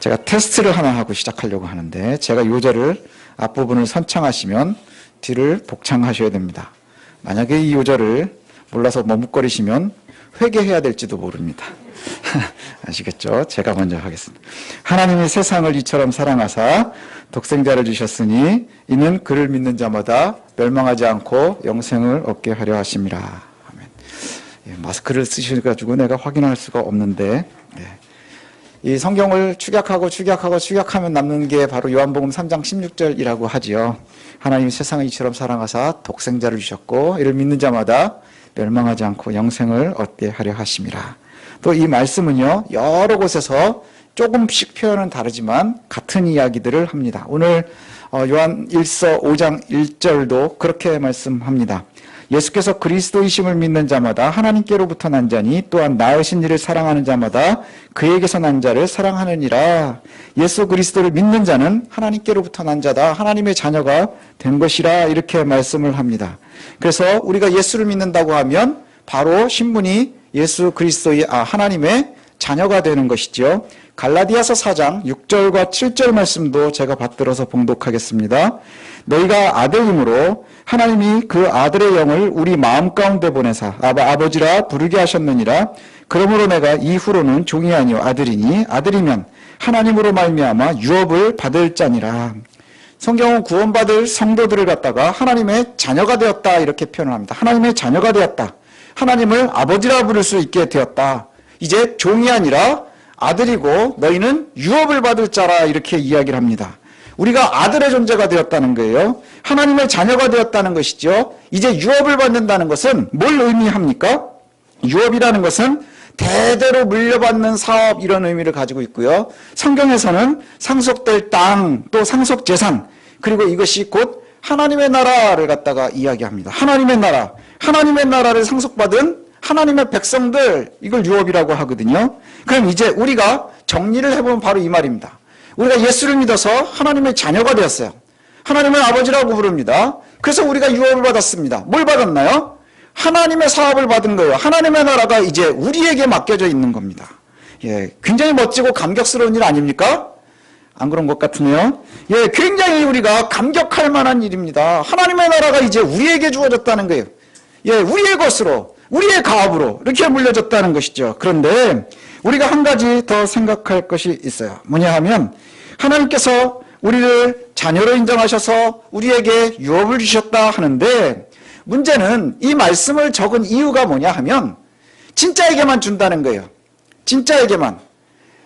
제가 테스트를 하나 하고 시작하려고 하는데 제가 요절을 앞부분을 선창하시면 뒤를 복창하셔야 됩니다. 만약에 이 요절을 몰라서 머뭇거리시면 회개해야 될지도 모릅니다. 아시겠죠? 제가 먼저 하겠습니다. 하나님이 세상을 이처럼 사랑하사 독생자를 주셨으니 이는 그를 믿는 자마다 멸망하지 않고 영생을 얻게 하려 하심이라. 아멘. 예, 마스크를 쓰셔가지고 내가 확인할 수가 없는데 이 성경을 축약하면 남는 게 바로 요한복음 3장 16절이라고 하지요. 하나님이 세상을 이처럼 사랑하사 독생자를 주셨고 이를 믿는 자마다 멸망하지 않고 영생을 얻게 하려 하심이라. 또 이 말씀은요, 여러 곳에서 조금씩 표현은 다르지만 같은 이야기들을 합니다. 오늘 요한 1서 5장 1절도 그렇게 말씀합니다. 예수께서 그리스도이심을 믿는 자마다 하나님께로부터 난 자니 또한 나으신 이를 사랑하는 자마다 그에게서 난 자를 사랑하느니라. 예수 그리스도를 믿는 자는 하나님께로부터 난 자다. 하나님의 자녀가 된 것이라 이렇게 말씀을 합니다. 그래서 우리가 예수를 믿는다고 하면 바로 신분이 예수 그리스도의 하나님의 자녀가 되는 것이죠. 갈라디아서 4장 6절과 7절 말씀도 제가 받들어서 봉독하겠습니다. 너희가 아들임으로 하나님이 그 아들의 영을 우리 마음 가운데 보내사 아버지라 부르게 하셨느니라. 그러므로 내가 이후로는 종이 아니요 아들이니 아들이면 하나님으로 말미암아 유업을 받을 자니라. 성경은 구원받을 성도들을 갖다가 하나님의 자녀가 되었다 이렇게 표현을 합니다. 하나님의 자녀가 되었다. 하나님을 아버지라 부를 수 있게 되었다. 이제 종이 아니라 아들이고 너희는 유업을 받을 자라 이렇게 이야기를 합니다. 우리가 아들의 존재가 되었다는 거예요. 하나님의 자녀가 되었다는 것이죠. 이제 유업을 받는다는 것은 뭘 의미합니까? 유업이라는 것은 대대로 물려받는 사업 이런 의미를 가지고 있고요. 성경에서는 상속될 땅 또 상속재산 그리고 이것이 곧 하나님의 나라를 갖다가 이야기합니다. 하나님의 나라, 하나님의 나라를 상속받은 하나님의 백성들 이걸 유업이라고 하거든요. 그럼 이제 우리가 정리를 해보면 바로 이 말입니다. 우리가 예수를 믿어서 하나님의 자녀가 되었어요. 하나님의 아버지라고 부릅니다. 그래서 우리가 유업을 받았습니다. 뭘 받았나요? 하나님의 사업을 받은 거예요. 하나님의 나라가 이제 우리에게 맡겨져 있는 겁니다. 예, 굉장히 멋지고 감격스러운 일 아닙니까? 안 그런 것 같으네요. 예, 굉장히 우리가 감격할 만한 일입니다. 하나님의 나라가 이제 우리에게 주어졌다는 거예요. 예, 우리의 것으로, 우리의 가업으로 이렇게 물려졌다는 것이죠. 그런데 우리가 한 가지 더 생각할 것이 있어요. 뭐냐 하면 하나님께서 우리를 자녀로 인정하셔서 우리에게 유업을 주셨다 하는데 문제는 이 말씀을 적은 이유가 뭐냐 하면 진짜에게만 준다는 거예요. 진짜에게만.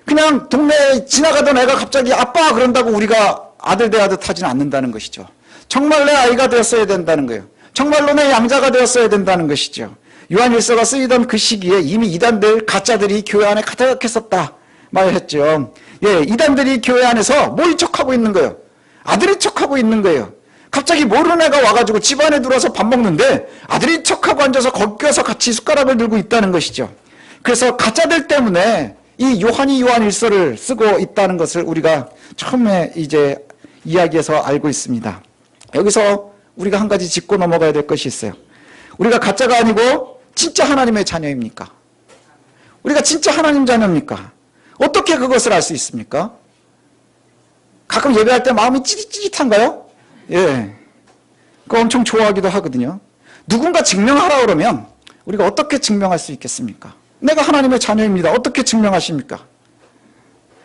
그냥 동네에 지나가던 애가 갑자기 아빠 그런다고 우리가 아들 대하듯 하지는 않는다는 것이죠. 정말 내 아이가 되었어야 된다는 거예요. 정말로 내 양자가 되었어야 된다는 것이죠. 요한일서가 쓰이던 그 시기에 이미 이단들 가짜들이 교회 안에 가득했었다 말했죠. 예, 이단들이 교회 안에서 모인 척하고 있는 거예요. 아들인 척하고 있는 거예요. 갑자기 모르는 애가 와가지고 집안에 들어와서 밥 먹는데 아들인 척하고 앉아서 거기 껴서 같이 숟가락을 들고 있다는 것이죠. 그래서 가짜들 때문에 이 요한이 요한일서를 쓰고 있다는 것을 우리가 처음에 이제 이야기해서 알고 있습니다. 여기서 우리가 한 가지 짚고 넘어가야 될 것이 있어요. 우리가 가짜가 아니고 진짜 하나님의 자녀입니까? 우리가 진짜 하나님 자녀입니까? 어떻게 그것을 알 수 있습니까? 가끔 예배할 때 마음이 찌릿찌릿한가요? 예. 그거 엄청 좋아하기도 하거든요. 누군가 증명하라 그러면 우리가 어떻게 증명할 수 있겠습니까? 내가 하나님의 자녀입니다. 어떻게 증명하십니까?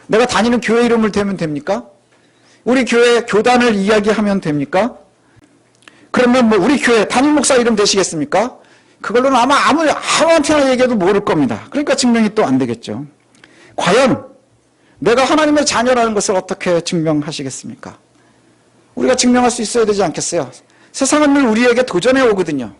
내가 다니는 교회 이름을 대면 됩니까? 우리 교회 교단을 이야기하면 됩니까? 그러면 뭐 우리 교회 담임 목사 이름 되시겠습니까? 그걸로는 아마 아무한테나 얘기해도 모를 겁니다. 그러니까 증명이 또 안 되겠죠. 과연 내가 하나님의 자녀라는 것을 어떻게 증명하시겠습니까? 우리가 증명할 수 있어야 되지 않겠어요? 세상은 늘 우리에게 도전해 오거든요.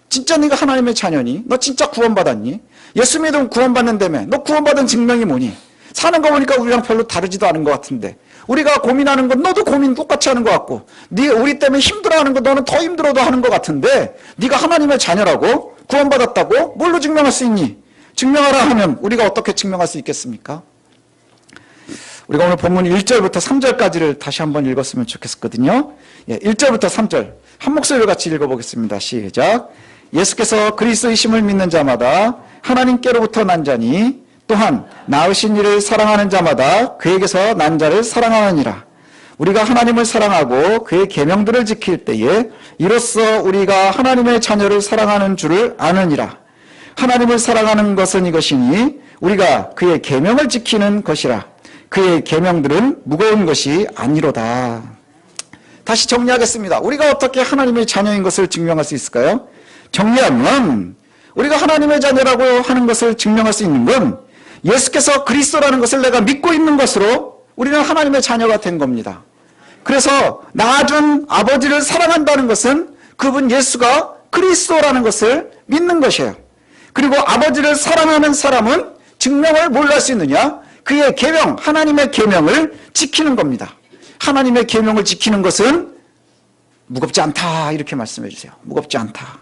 진짜 네가 하나님의 자녀니? 너 진짜 구원받았니? 예수 믿으면 구원받는다며. 너 구원받은 증명이 뭐니? 사는 거 보니까 우리랑 별로 다르지도 않은 것 같은데 우리가 고민하는 건 너도 고민 똑같이 하는 것 같고 우리 때문에 힘들어하는 거 너는 더 힘들어도 하는 것 같은데 네가 하나님의 자녀라고? 구원받았다고? 뭘로 증명할 수 있니? 증명하라 하면 우리가 어떻게 증명할 수 있겠습니까? 우리가 오늘 본문 1절부터 3절까지를 다시 한번 읽었으면 좋겠거든요. 1절부터 3절 한 목소리로 같이 읽어보겠습니다. 시작. 예수께서 그리스도이심을 믿는 자마다 하나님께로부터 난 자니 또한 낳으신 이를 사랑하는 자마다 그에게서 난 자를 사랑하느니라. 우리가 하나님을 사랑하고 그의 계명들을 지킬 때에 이로써 우리가 하나님의 자녀를 사랑하는 줄을 아느니라. 하나님을 사랑하는 것은 이것이니 우리가 그의 계명을 지키는 것이라. 그의 계명들은 무거운 것이 아니로다. 다시 정리하겠습니다. 우리가 어떻게 하나님의 자녀인 것을 증명할 수 있을까요? 정리하면 우리가 하나님의 자녀라고 하는 것을 증명할 수 있는 건 예수께서 그리스도라는 것을 내가 믿고 있는 것으로 우리는 하나님의 자녀가 된 겁니다. 그래서 낳아준 아버지를 사랑한다는 것은 그분 예수가 그리스도라는 것을 믿는 것이에요. 그리고 아버지를 사랑하는 사람은 증명을 뭘 할 수 있느냐? 그의 계명, 하나님의 계명을 지키는 겁니다. 하나님의 계명을 지키는 것은 무겁지 않다 이렇게 말씀해 주세요. 무겁지 않다.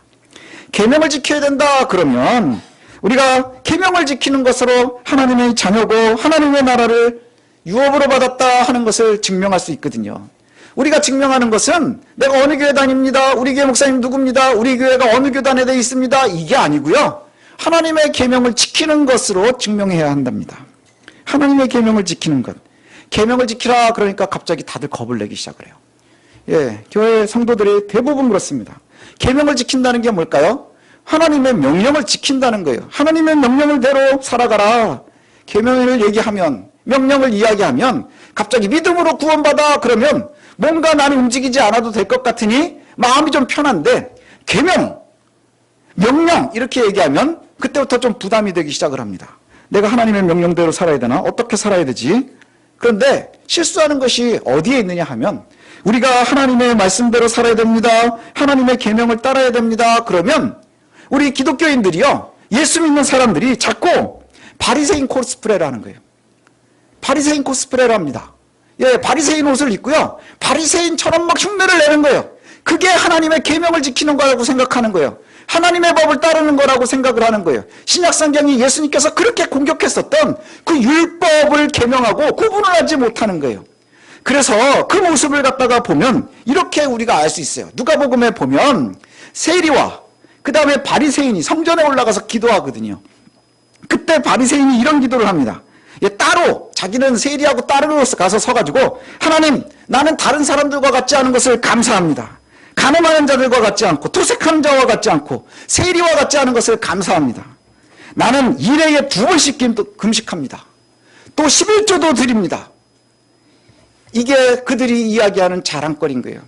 계명을 지켜야 된다 그러면 우리가 계명을 지키는 것으로 하나님의 자녀고 하나님의 나라를 유업으로 받았다 하는 것을 증명할 수 있거든요. 우리가 증명하는 것은 내가 어느 교회 다닙니다. 우리 교회 목사님 누굽니다. 우리 교회가 어느 교단에 되어 있습니다. 이게 아니고요. 하나님의 계명을 지키는 것으로 증명해야 한답니다. 하나님의 계명을 지키는 것. 계명을 지키라 그러니까 갑자기 다들 겁을 내기 시작을 해요. 예, 교회 성도들이 대부분 그렇습니다. 계명을 지킨다는 게 뭘까요? 하나님의 명령을 지킨다는 거예요. 하나님의 명령을대로 살아가라. 계명을 얘기하면, 명령을 이야기하면 갑자기 믿음으로 구원받아 그러면 뭔가 나는 움직이지 않아도 될 것 같으니 마음이 좀 편한데 계명, 명령 이렇게 얘기하면 그때부터 좀 부담이 되기 시작을 합니다. 내가 하나님의 명령대로 살아야 되나? 어떻게 살아야 되지? 그런데 실수하는 것이 어디에 있느냐 하면 우리가 하나님의 말씀대로 살아야 됩니다. 하나님의 계명을 따라야 됩니다. 그러면 우리 기독교인들이요. 예수 믿는 사람들이 자꾸 바리새인 코스프레를 하는 거예요. 바리새인 코스프레를 합니다. 예, 바리새인 옷을 입고요. 바리새인처럼 막 흉내를 내는 거예요. 그게 하나님의 계명을 지키는 거라고 생각하는 거예요. 하나님의 법을 따르는 거라고 생각을 하는 거예요. 신약성경이 예수님께서 그렇게 공격했었던 그 율법을 계명하고 구분을 하지 못하는 거예요. 그래서 그 모습을 갖다가 보면 이렇게 우리가 알 수 있어요. 누가복음에 보면 세리와 그 다음에 바리새인이 성전에 올라가서 기도하거든요. 그때 바리새인이 이런 기도를 합니다. 따로 자기는 세리하고 따로 가서 서가지고 하나님 나는 다른 사람들과 같지 않은 것을 감사합니다. 가늠하는 자들과 같지 않고 토색하는 자와 같지 않고 세리와 같지 않은 것을 감사합니다. 나는 일회에 2번씩 금식합니다. 또 11조도 드립니다. 이게 그들이 이야기하는 자랑거리인 거예요.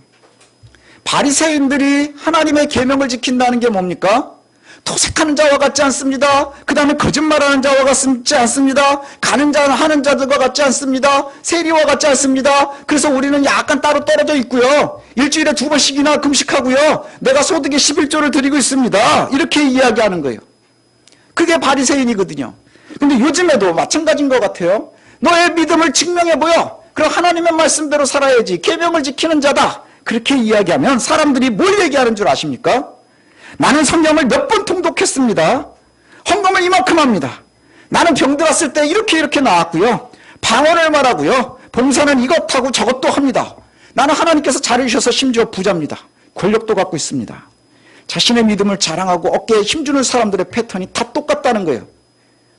바리새인들이 하나님의 계명을 지킨다는 게 뭡니까? 토색하는 자와 같지 않습니다. 그 다음에 거짓말하는 자와 같지 않습니다. 가는 자 하는 자들과 같지 않습니다. 세리와 같지 않습니다. 그래서 우리는 약간 따로 떨어져 있고요. 일주일에 2번씩이나 금식하고요. 내가 소득의 11조를 드리고 있습니다. 이렇게 이야기하는 거예요. 그게 바리새인이거든요. 근데 요즘에도 마찬가지인 것 같아요. 너의 믿음을 증명해 보여. 그럼 하나님의 말씀대로 살아야지. 계명을 지키는 자다. 그렇게 이야기하면 사람들이 뭘 얘기하는 줄 아십니까? 나는 성경을 몇 번 통독했습니다. 헌금을 이만큼 합니다. 나는 병들었을 때 이렇게 나왔고요. 방언을 말하고요. 봉사는 이것하고 저것도 합니다. 나는 하나님께서 잘해주셔서 심지어 부자입니다. 권력도 갖고 있습니다. 자신의 믿음을 자랑하고 어깨에 힘주는 사람들의 패턴이 다 똑같다는 거예요.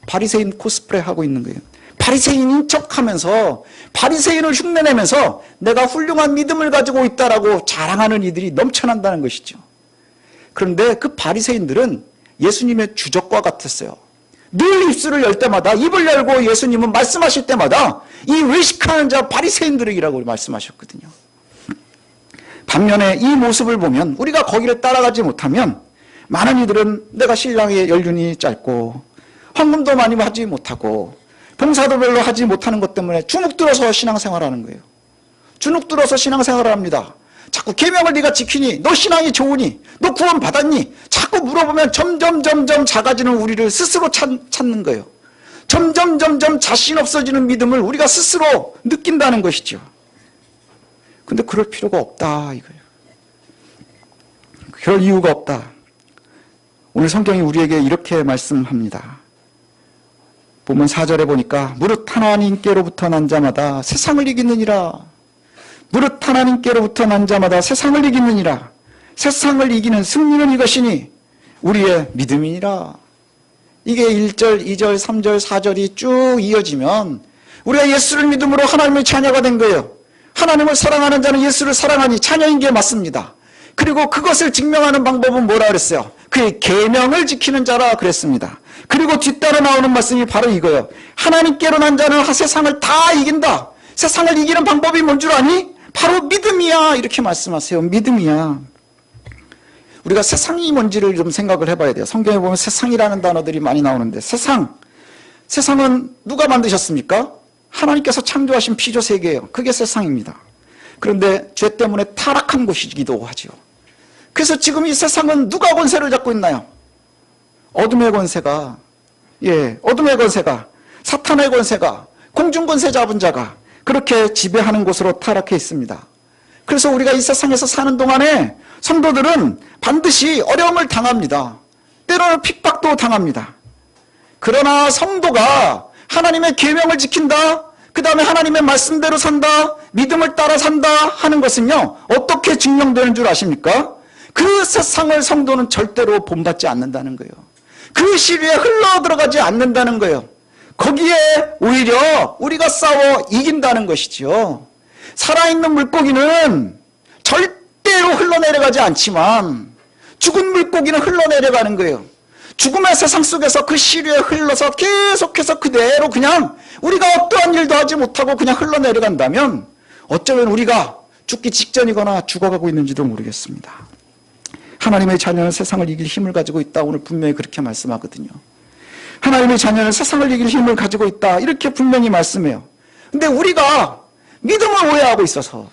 바리새인 코스프레 하고 있는 거예요. 바리새인인 척하면서 바리새인을 흉내내면서 내가 훌륭한 믿음을 가지고 있다라고 자랑하는 이들이 넘쳐난다는 것이죠. 그런데 그 바리새인들은 예수님의 주적과 같았어요. 늘 입술을 열 때마다 입을 열고 예수님은 말씀하실 때마다 이 외식하는 자 바리새인들이라고 말씀하셨거든요. 반면에 이 모습을 보면 우리가 거기를 따라가지 못하면 많은 이들은 내가 신랑의 연륜이 짧고 헌금도 많이 하지 못하고 봉사도 별로 하지 못하는 것 때문에 주눅 들어서 신앙생활하는 거예요. 주눅 들어서 신앙생활을 합니다. 자꾸 계명을 네가 지키니 너 신앙이 좋으니 너 구원 받았니 자꾸 물어보면 점점 작아지는 우리를 스스로 찾는 거예요. 점점 자신 없어지는 믿음을 우리가 스스로 느낀다는 것이죠. 근데 그럴 필요가 없다 이거예요. 그럴 이유가 없다. 오늘 성경이 우리에게 이렇게 말씀합니다. 보면 4절에 보니까 무릇 하나님께로부터 난 자마다 세상을 이기느니라. 무릇 하나님께로부터 난 자마다 세상을 이기느니라. 세상을 이기는 승리는 이것이니 우리의 믿음이니라. 이게 1절, 2절, 3절, 4절이 쭉 이어지면 우리가 예수를 믿음으로 하나님의 자녀가 된 거예요. 하나님을 사랑하는 자는 예수를 사랑하니 자녀인 게 맞습니다. 그리고 그것을 증명하는 방법은 뭐라 그랬어요? 그의 계명을 지키는 자라 그랬습니다. 그리고 뒤따라 나오는 말씀이 바로 이거예요. 하나님께로 난 자는 세상을 다 이긴다. 세상을 이기는 방법이 뭔 줄 아니? 바로 믿음이야. 이렇게 말씀하세요. 믿음이야. 우리가 세상이 뭔지를 좀 생각을 해봐야 돼요. 성경에 보면 세상이라는 단어들이 많이 나오는데 세상은 누가 만드셨습니까? 하나님께서 창조하신 피조 세계예요. 그게 세상입니다. 그런데 죄 때문에 타락한 곳이기도 하죠. 그래서 지금 이 세상은 누가 권세를 잡고 있나요? 어둠의 권세가, 어둠의 권세가, 사탄의 권세가, 공중 권세 잡은 자가 그렇게 지배하는 곳으로 타락해 있습니다. 그래서 우리가 이 세상에서 사는 동안에 성도들은 반드시 어려움을 당합니다. 때로는 핍박도 당합니다. 그러나 성도가 하나님의 계명을 지킨다, 그 다음에 하나님의 말씀대로 산다, 믿음을 따라 산다 하는 것은요, 어떻게 증명되는 줄 아십니까? 그 세상을 성도는 절대로 본받지 않는다는 거예요. 그 시류에 흘러 들어가지 않는다는 거예요. 거기에 오히려 우리가 싸워 이긴다는 것이죠. 살아있는 물고기는 절대로 흘러내려가지 않지만 죽은 물고기는 흘러내려가는 거예요. 죽음의 세상 속에서 그 시류에 흘러서 계속해서 그대로 그냥 우리가 어떠한 일도 하지 못하고 그냥 흘러내려간다면 어쩌면 우리가 죽기 직전이거나 죽어가고 있는지도 모르겠습니다. 하나님의 자녀는 세상을 이길 힘을 가지고 있다. 오늘 분명히 그렇게 말씀하거든요. 하나님의 자녀는 세상을 이길 힘을 가지고 있다. 이렇게 분명히 말씀해요. 근데 우리가 믿음을 오해하고 있어서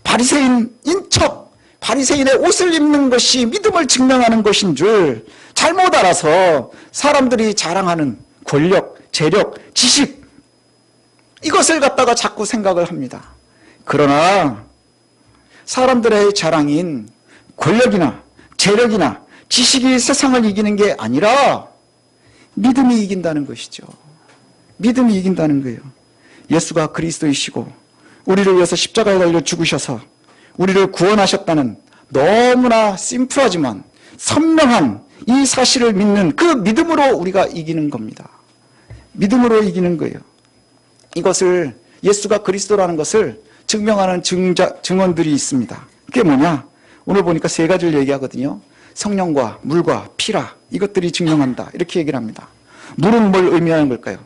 바리새인인 척, 바리새인의 옷을 입는 것이 믿음을 증명하는 것인 줄 잘못 알아서 사람들이 자랑하는 권력, 재력, 지식, 이것을 갖다가 자꾸 생각을 합니다. 그러나 사람들의 자랑인 권력이나 재력이나 지식이 세상을 이기는 게 아니라 믿음이 이긴다는 것이죠. 믿음이 이긴다는 거예요. 예수가 그리스도이시고 우리를 위해서 십자가에 달려 죽으셔서 우리를 구원하셨다는 너무나 심플하지만 선명한 이 사실을 믿는 그 믿음으로 우리가 이기는 겁니다. 믿음으로 이기는 거예요. 이것을 예수가 그리스도라는 것을 증명하는 증언들이 있습니다. 그게 뭐냐? 오늘 보니까 세 가지를 얘기하거든요. 성령과 물과 피라, 이것들이 증명한다, 이렇게 얘기를 합니다. 물은 뭘 의미하는 걸까요?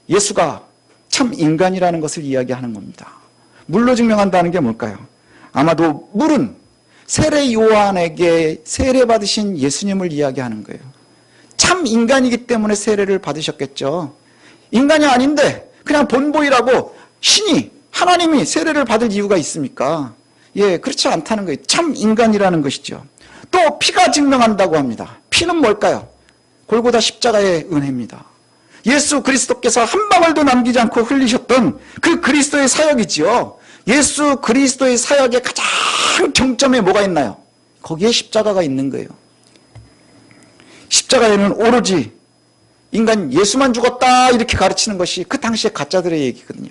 예수가 참 인간이라는 것을 이야기하는 겁니다. 물로 증명한다는 게 뭘까요? 아마도 물은 세례 요한에게 세례 받으신 예수님을 이야기하는 거예요. 참 인간이기 때문에 세례를 받으셨겠죠. 인간이 아닌데 그냥 본보이라고 신이, 하나님이 세례를 받을 이유가 있습니까? 그렇지 않다는 거예요. 참 인간이라는 것이죠. 또 피가 증명한다고 합니다. 피는 뭘까요? 골고다 십자가의 은혜입니다. 예수 그리스도께서 한 방울도 남기지 않고 흘리셨던 그 그리스도의 사역이지요. 예수 그리스도의 사역의 가장 정점에 뭐가 있나요? 거기에 십자가가 있는 거예요. 십자가에는 오로지 인간 예수만 죽었다 이렇게 가르치는 것이 그 당시의 가짜들의 얘기거든요.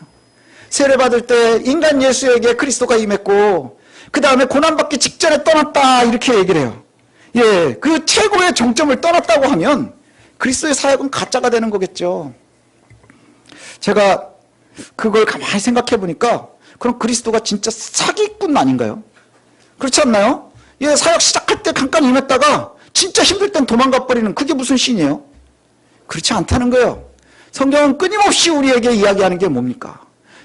세례받을 때 인간 예수에게 그리스도가 임했고 그 다음에 고난받기 직전에 떠났다 이렇게 얘기를 해요. 그 최고의 정점을 떠났다고 하면 그리스도의 사역은 가짜가 되는 거겠죠. 제가 그걸 가만히 생각해 보니까 그럼 그리스도가 진짜 사기꾼 아닌가요? 그렇지 않나요? 사역 시작할 때 잠깐 임했다가 진짜 힘들 땐 도망가 버리는, 그게 무슨 신이에요? 그렇지 않다는 거예요. 성경은 끊임없이 우리에게 이야기하는 게 뭡니까?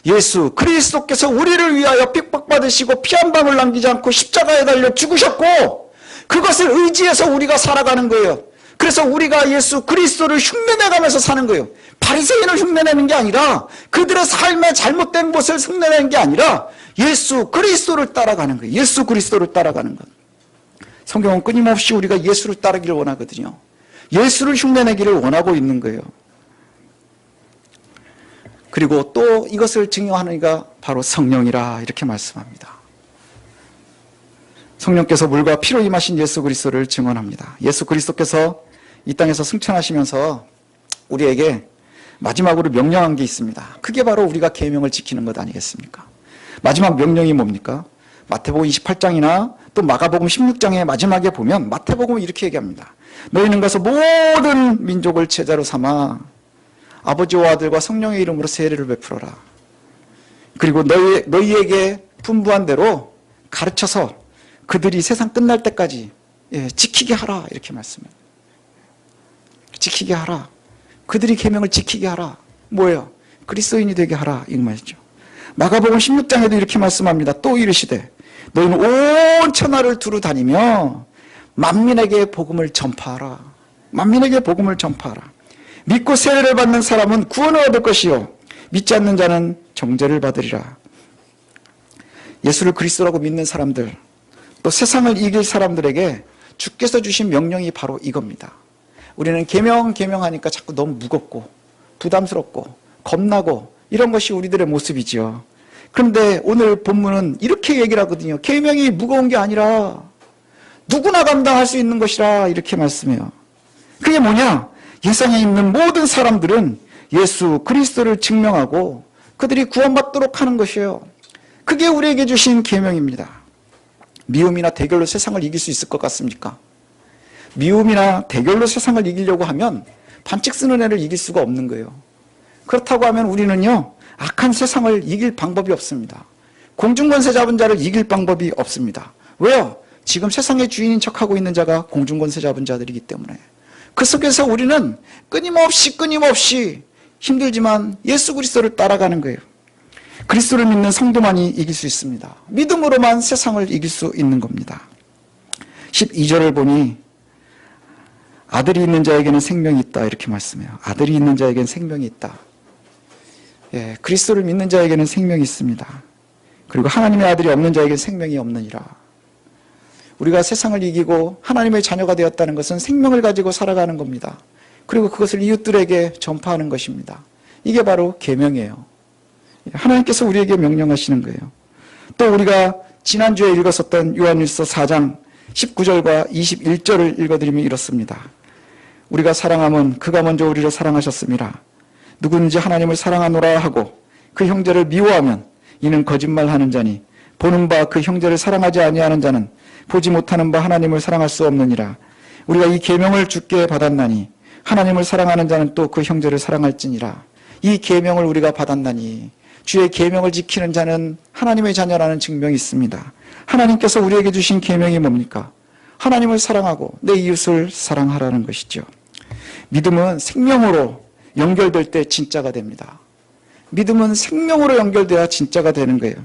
예수 그리스도께서 우리를 위하여 핍박받으시고 피 한 방울 남기지 않고 십자가에 달려 죽으셨고 그것을 의지해서 우리가 살아가는 거예요. 그래서 우리가 예수 그리스도를 흉내내가면서 사는 거예요. 바리새인을 흉내내는 게 아니라 그들의 삶의 잘못된 것을 흉내내는 게 아니라 예수 그리스도를 따라가는 거예요. 예수 그리스도를 따라가는 것. 성경은 끊임없이 우리가 예수를 따르기를 원하거든요. 예수를 흉내내기를 원하고 있는 거예요. 그리고 또 이것을 증명하는 이가 바로 성령이라 이렇게 말씀합니다. 성령께서 물과 피로 임하신 예수 그리스도를 증언합니다. 예수 그리스도께서 이 땅에서 승천하시면서 우리에게 마지막으로 명령한 게 있습니다. 그게 바로 우리가 계명을 지키는 것 아니겠습니까? 마지막 명령이 뭡니까? 마태복음 28장이나 또 마가복음 16장의 마지막에 보면 마태복음은 이렇게 얘기합니다. 너희는 가서 모든 민족을 제자로 삼아 아버지와 아들과 성령의 이름으로 세례를 베풀어라. 그리고 너희에게 분부한 대로 가르쳐서 그들이 세상 끝날 때까지 지키게 하라. 이렇게 말씀해요. 지키게 하라. 그들이 계명을 지키게 하라. 뭐예요? 그리스도인이 되게 하라. 이 말이죠. 마가복음 16장에도 이렇게 말씀합니다. 또 이르시되 너희는 온 천하를 두루 다니며 만민에게 복음을 전파하라. 만민에게 복음을 전파하라. 믿고 세례를 받는 사람은 구원을 얻을 것이요 믿지 않는 자는 정죄를 받으리라. 예수를 그리스도라고 믿는 사람들, 또 세상을 이길 사람들에게 주께서 주신 명령이 바로 이겁니다. 우리는 계명하니까 자꾸 너무 무겁고 부담스럽고 겁나고 이런 것이 우리들의 모습이죠. 그런데 오늘 본문은 이렇게 얘기를 하거든요. 계명이 무거운 게 아니라 누구나 감당할 수 있는 것이라 이렇게 말씀해요. 그게 뭐냐? 세상에 있는 모든 사람들은 예수 그리스도를 증명하고 그들이 구원받도록 하는 것이에요. 그게 우리에게 주신 계명입니다. 미움이나 대결로 세상을 이길 수 있을 것 같습니까? 미움이나 대결로 세상을 이기려고 하면 반칙 쓰는 애를 이길 수가 없는 거예요. 그렇다고 하면 우리는요, 악한 세상을 이길 방법이 없습니다. 공중권세 잡은 자를 이길 방법이 없습니다. 왜요? 지금 세상의 주인인 척하고 있는 자가 공중권세 잡은 자들이기 때문에. 그 속에서 우리는 끊임없이 힘들지만 예수 그리스도를 따라가는 거예요. 그리스도를 믿는 성도만이 이길 수 있습니다. 믿음으로만 세상을 이길 수 있는 겁니다. 12절을 보니 아들이 있는 자에게는 생명이 있다 이렇게 말씀해요. 아들이 있는 자에게는 생명이 있다. 그리스도를 믿는 자에게는 생명이 있습니다. 그리고 하나님의 아들이 없는 자에게는 생명이 없느니라. 우리가 세상을 이기고 하나님의 자녀가 되었다는 것은 생명을 가지고 살아가는 겁니다. 그리고 그것을 이웃들에게 전파하는 것입니다. 이게 바로 계명이에요. 하나님께서 우리에게 명령하시는 거예요. 또 우리가 지난주에 읽었었던 요한일서 4장 19절과 21절을 읽어드리면 이렇습니다. 우리가 사랑함은 그가 먼저 우리를 사랑하셨습니다. 누구든지 하나님을 사랑하노라 하고 그 형제를 미워하면 이는 거짓말하는 자니 보는 바 그 형제를 사랑하지 아니하는 자는 보지 못하는 바 하나님을 사랑할 수 없느니라. 우리가 이 계명을 주께 받았나니 하나님을 사랑하는 자는 또 그 형제를 사랑할지니라. 이 계명을 우리가 받았나니 주의 계명을 지키는 자는 하나님의 자녀라는 증명이 있습니다. 하나님께서 우리에게 주신 계명이 뭡니까? 하나님을 사랑하고 내 이웃을 사랑하라는 것이죠. 믿음은 생명으로 연결될 때 진짜가 됩니다. 믿음은 생명으로 연결돼야 진짜가 되는 거예요.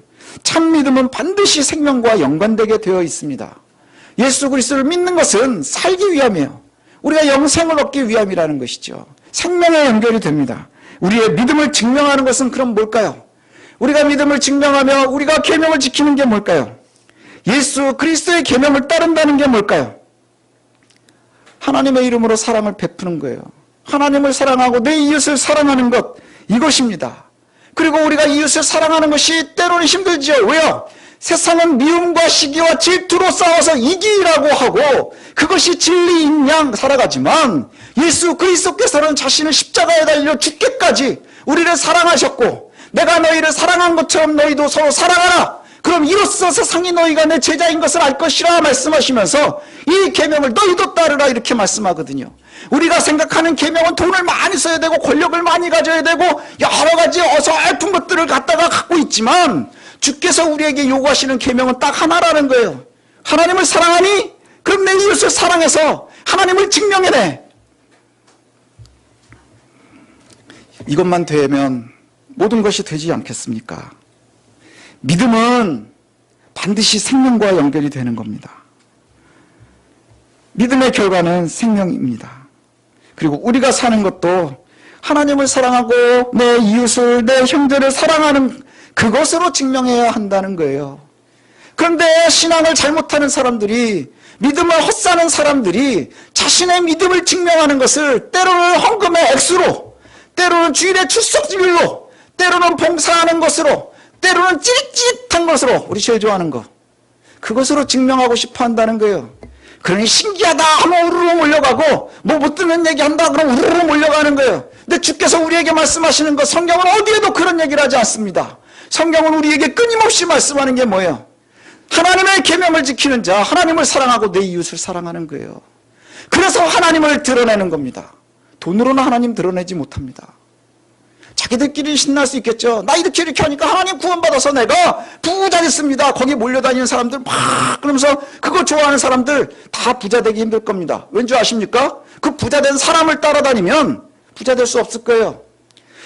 참 믿음은 반드시 생명과 연관되게 되어 있습니다. 예수 그리스도를 믿는 것은 살기 위함이에요. 우리가 영생을 얻기 위함이라는 것이죠. 생명에 연결이 됩니다. 우리의 믿음을 증명하는 것은 그럼 뭘까요? 우리가 믿음을 증명하며 우리가 계명을 지키는 게 뭘까요? 예수 그리스도의 계명을 따른다는 게 뭘까요? 하나님의 이름으로 사랑을 베푸는 거예요. 하나님을 사랑하고 내 이웃을 사랑하는 것, 이것입니다. 그리고 우리가 이웃을 사랑하는 것이 때로는 힘들지요. 왜요? 세상은 미움과 시기와 질투로 싸워서 이기라고 하고 그것이 진리인 양 살아가지만 예수 그리스도께서는 자신을 십자가에 달려 죽기까지 우리를 사랑하셨고 내가 너희를 사랑한 것처럼 너희도 서로 사랑하라. 그럼 이로써 세상이 너희가 내 제자인 것을 알 것이라 말씀하시면서 이 계명을 너희도 따르라 이렇게 말씀하거든요. 우리가 생각하는 계명은 돈을 많이 써야 되고 권력을 많이 가져야 되고 여러 가지 어설픈 것들을 갖고 있지만 주께서 우리에게 요구하시는 계명은 딱 하나라는 거예요. 하나님을 사랑하니? 그럼 내 이웃을 사랑해서 하나님을 증명해내. 이것만 되면 모든 것이 되지 않겠습니까? 믿음은 반드시 생명과 연결이 되는 겁니다. 믿음의 결과는 생명입니다. 그리고 우리가 사는 것도 하나님을 사랑하고 내 이웃을, 내 형제를 사랑하는 그것으로 증명해야 한다는 거예요. 그런데 신앙을 잘못하는 사람들이, 믿음을 헛사는 사람들이 자신의 믿음을 증명하는 것을 때로는 헌금의 액수로, 때로는 주일의 출석률로, 때로는 봉사하는 것으로, 때로는 찌릿찌릿한 것으로, 우리 제일 좋아하는 거, 그것으로 증명하고 싶어 한다는 거예요. 그러니 신기하다 하면 우르르 몰려가고 뭐 못 듣는 얘기 한다 그러면 우르르 몰려가는 거예요. 근데 주께서 우리에게 말씀하시는 것, 성경은 어디에도 그런 얘기를 하지 않습니다. 성경은 우리에게 끊임없이 말씀하는 게 뭐예요? 하나님의 계명을 지키는 자, 하나님을 사랑하고 내 이웃을 사랑하는 거예요. 그래서 하나님을 드러내는 겁니다. 돈으로는 하나님 드러내지 못합니다. 자기들끼리 신날 수 있겠죠. 나 이렇게 하니까 하나님 구원받아서 내가 부자 됐습니다. 거기 몰려다니는 사람들 막 그러면서 그거 좋아하는 사람들 다 부자 되기 힘들 겁니다. 왠지 아십니까? 그 부자 된 사람을 따라다니면 부자 될 수 없을 거예요.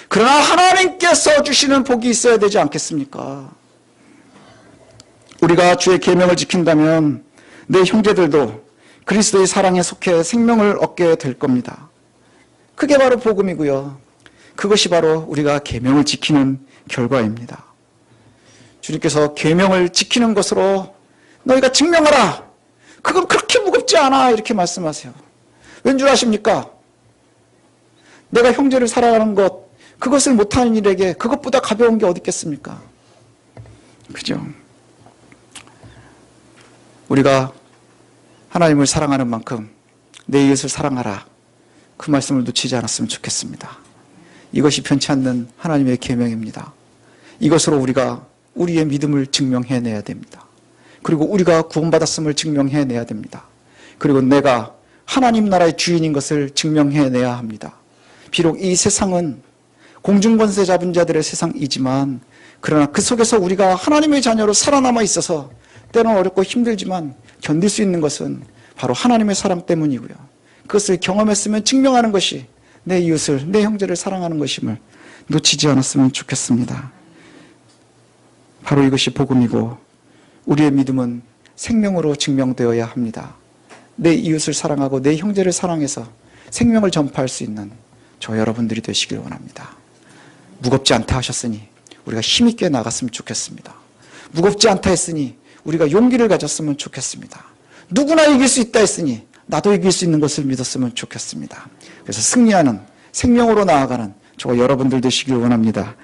그러나 하나님께서 주시는 복이 있어야 되지 않겠습니까? 우리가 주의 계명을 지킨다면 내 형제들도 그리스도의 사랑에 속해 생명을 얻게 될 겁니다. 그게 바로 복음이고요. 그것이 바로 우리가 계명을 지키는 결과입니다. 주님께서 계명을 지키는 것으로 너희가 증명하라. 그건 그렇게 무겁지 않아. 이렇게 말씀하세요. 왠 줄 아십니까? 내가 형제를 사랑하는 것, 그것을 못하는 일에게 그것보다 가벼운 게 어디 있겠습니까? 그죠? 우리가 하나님을 사랑하는 만큼 내 이웃을 사랑하라. 그 말씀을 놓치지 않았으면 좋겠습니다. 이것이 편치 않는 하나님의 계명입니다. 이것으로 우리가 우리의 믿음을 증명해내야 됩니다. 그리고 우리가 구원받았음을 증명해내야 됩니다. 그리고 내가 하나님 나라의 주인인 것을 증명해내야 합니다. 비록 이 세상은 공중권세 잡은 자들의 세상이지만 그러나 그 속에서 우리가 하나님의 자녀로 살아남아 있어서 때로는 어렵고 힘들지만 견딜 수 있는 것은 바로 하나님의 사랑 때문이고요. 그것을 경험했으면 증명하는 것이 내 이웃을, 내 형제를 사랑하는 것임을 놓치지 않았으면 좋겠습니다. 바로 이것이 복음이고 우리의 믿음은 생명으로 증명되어야 합니다. 내 이웃을 사랑하고 내 형제를 사랑해서 생명을 전파할 수 있는 저 여러분들이 되시길 원합니다. 무겁지 않다 하셨으니 우리가 힘있게 나갔으면 좋겠습니다. 무겁지 않다 했으니 우리가 용기를 가졌으면 좋겠습니다. 누구나 이길 수 있다 했으니 나도 이길 수 있는 것을 믿었으면 좋겠습니다. 그래서 승리하는 생명으로 나아가는 저 여러분들 되시길 원합니다.